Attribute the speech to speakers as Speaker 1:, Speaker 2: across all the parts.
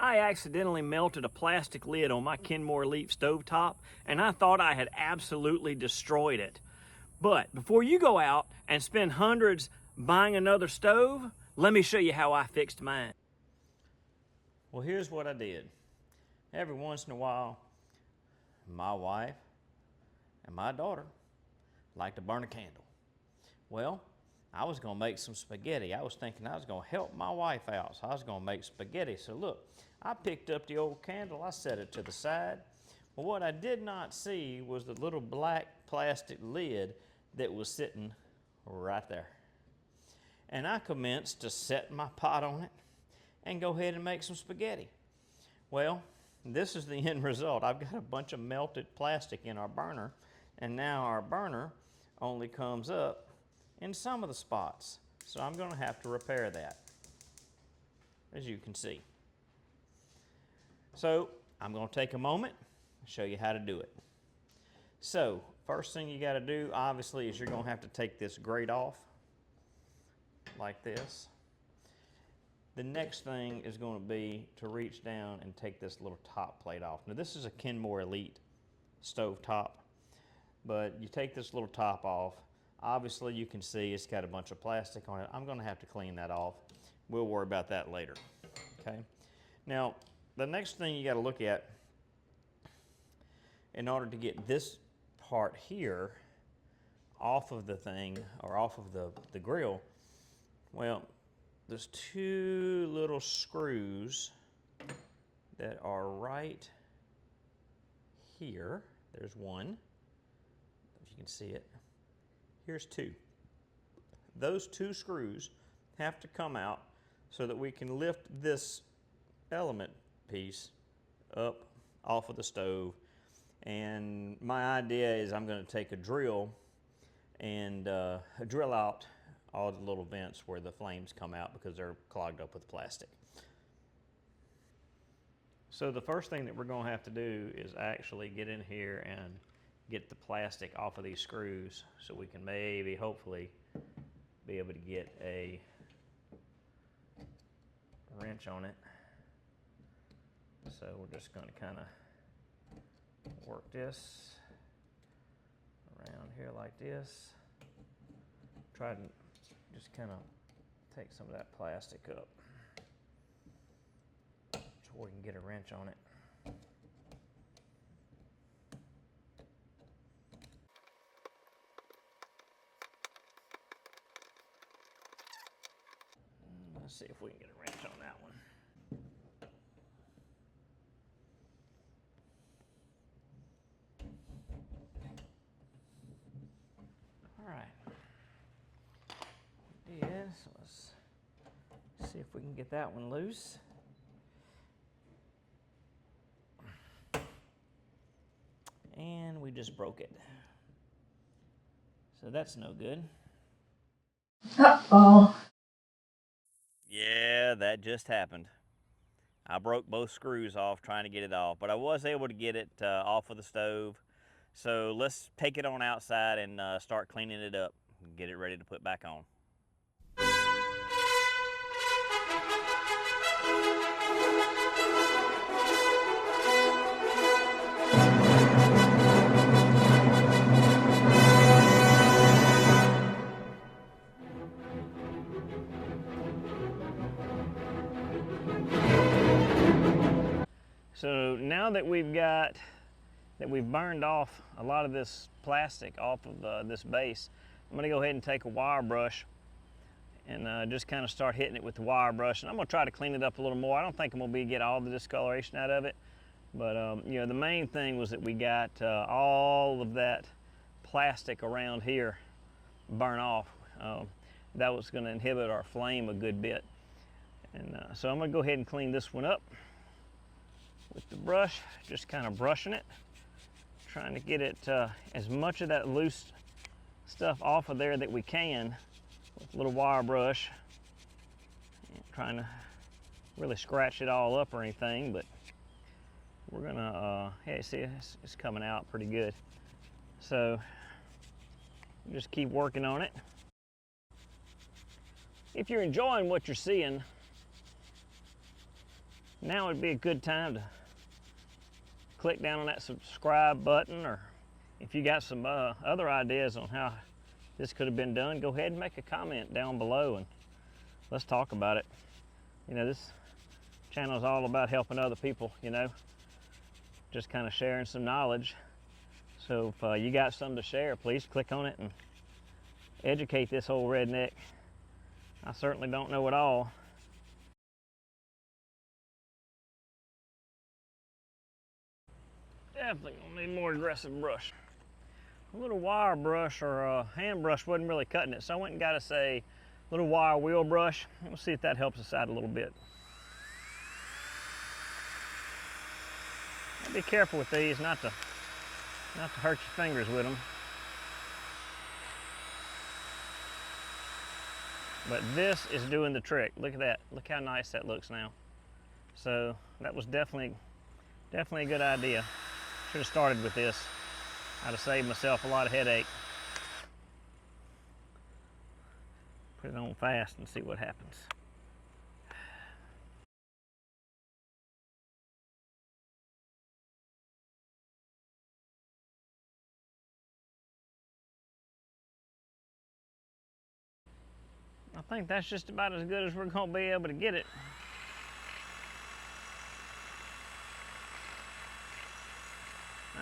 Speaker 1: I accidentally melted a plastic lid on my Kenmore Elite stovetop, and I thought I had absolutely destroyed it. But before you go out and spend hundreds buying another stove, let me show you how I fixed mine. Well, here's what I did. Every once in a while, my wife and my daughter like to burn a candle. Well, I was gonna make some spaghetti. I was thinking I was gonna help my wife out, so I was gonna make spaghetti. So look, I picked up the old candle, I set it to the side. Well, what I did not see was the little black plastic lid that was sitting right there. And I commenced to set my pot on it and go ahead and make some spaghetti. Well, this is the end result. I've got a bunch of melted plastic in our burner, and now our burner only comes up in some of the spots. So I'm going to have to repair that, as you can see. So I'm going to take a moment and show you how to do it. So first thing you got to do, obviously, is you're going to have to take this grate off like this. The next thing is going to be to reach down and take this little top plate off. Now this is a Kenmore Elite stove top, but you take this little top off. Obviously you can see it's got a bunch of plastic on it. I'm going to have to clean that off. We'll worry about that later. Okay. Now the next thing you got to look at, in order to get this part here off of the thing, or off of the grill, well, there's two little screws that are right here. There's one, if you can see it. Here's two. Those two screws have to come out so that we can lift this element piece up off of the stove. And my idea is I'm going to take a drill and drill out all the little vents where the flames come out because they're clogged up with plastic. So the first thing that we're going to have to do is actually get in here and get the plastic off of these screws so we can maybe, hopefully, be able to get a wrench on it. So we're just going to kind of work this around here like this. Try to just kind of take some of that plastic up so we can get a wrench on it. Let's see if we can get a wrench on that one. All right. We did, so let's see if we can get that one loose. And we just broke it. So that's no good.
Speaker 2: Uh-oh.
Speaker 1: Yeah, that just happened. I broke both screws off trying to get it off, but I was able to get it off of the stove. So let's take it on outside and start cleaning it up and get it ready to put back on. So now that we've burned off a lot of this plastic off of this base, I'm gonna go ahead and take a wire brush and just kind of start hitting it with the wire brush. And I'm gonna try to clean it up a little more. I don't think I'm gonna get all the discoloration out of it, but you know, the main thing was that we got all of that plastic around here burn off. That was gonna inhibit our flame a good bit. And so I'm gonna go ahead and clean this one up with the brush, just kind of brushing it, trying to get it as much of that loose stuff off of there that we can with a little wire brush. Trying to really scratch it all up or anything, but we're gonna, yeah, see, it's coming out pretty good. So just keep working on it. If you're enjoying what you're seeing, Now would be a good time to click down on that subscribe button, or if you got some other ideas on how this could have been done, go ahead and make a comment down below and let's talk about it. You know, this channel is all about helping other people, you know, just kind of sharing some knowledge. So if you got something to share, please click on it and educate this old redneck. I certainly don't know it all. Definitely gonna need more aggressive brush. A little wire brush or a hand brush wasn't really cutting it, so I went and got us a little wire wheel brush. We'll see if that helps us out a little bit. Be careful with these, not to hurt your fingers with them. But this is doing the trick. Look at that. Look how nice that looks now. So that was definitely a good idea. Should have started with this. I'd have saved myself a lot of headache. Put it on fast and see what happens. I think that's just about as good as we're going to be able to get it.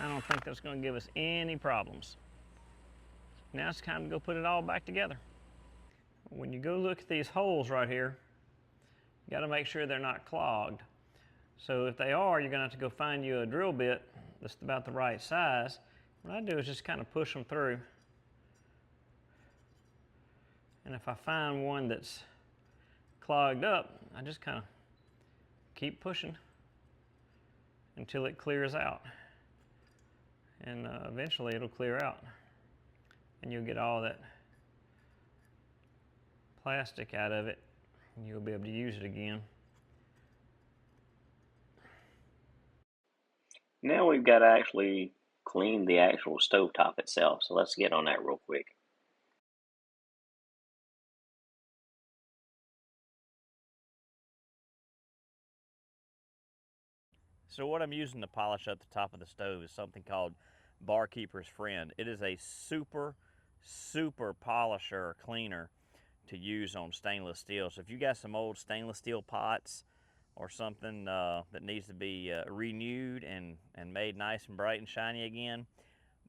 Speaker 1: I don't think that's going to give us any problems. Now it's time to go put it all back together. When you go look at these holes right here, you got to make sure they're not clogged. So if they are, you're going to have to go find you a drill bit that's about the right size. What I do is just kind of push them through. And if I find one that's clogged up, I just kind of keep pushing until it clears out. And eventually it'll clear out. And you'll get all that plastic out of it, and you'll be able to use it again.
Speaker 2: Now we've got to actually clean the actual stovetop itself, so let's get on that real quick.
Speaker 3: So what I'm using to polish up the top of the stove is something called Barkeeper's Friend. It is a super polisher or cleaner to use on stainless steel. So if you got some old stainless steel pots or something that needs to be renewed and made nice and bright and shiny again,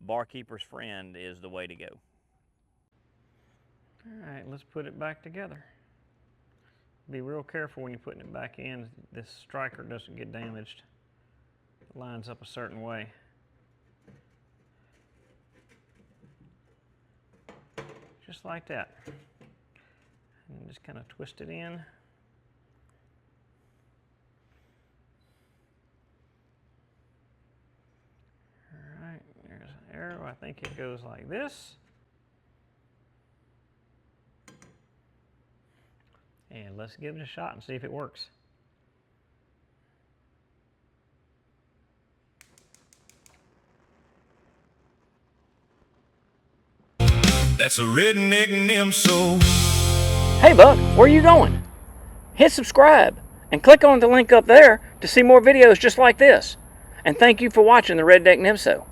Speaker 3: Barkeeper's Friend is the way to go.
Speaker 1: All right, let's put it back together. Be real careful when you're putting it back in. This striker doesn't get damaged. It lines up a certain way. Just like that. And just kind of twist it in. All right, there's an arrow. I think it goes like this. And let's give it a shot and see if it works.
Speaker 4: That's a redneck NMSO.
Speaker 1: Hey Buck, where are you going? Hit subscribe and click on the link up there to see more videos just like this. And thank you for watching the Redneck NMSO.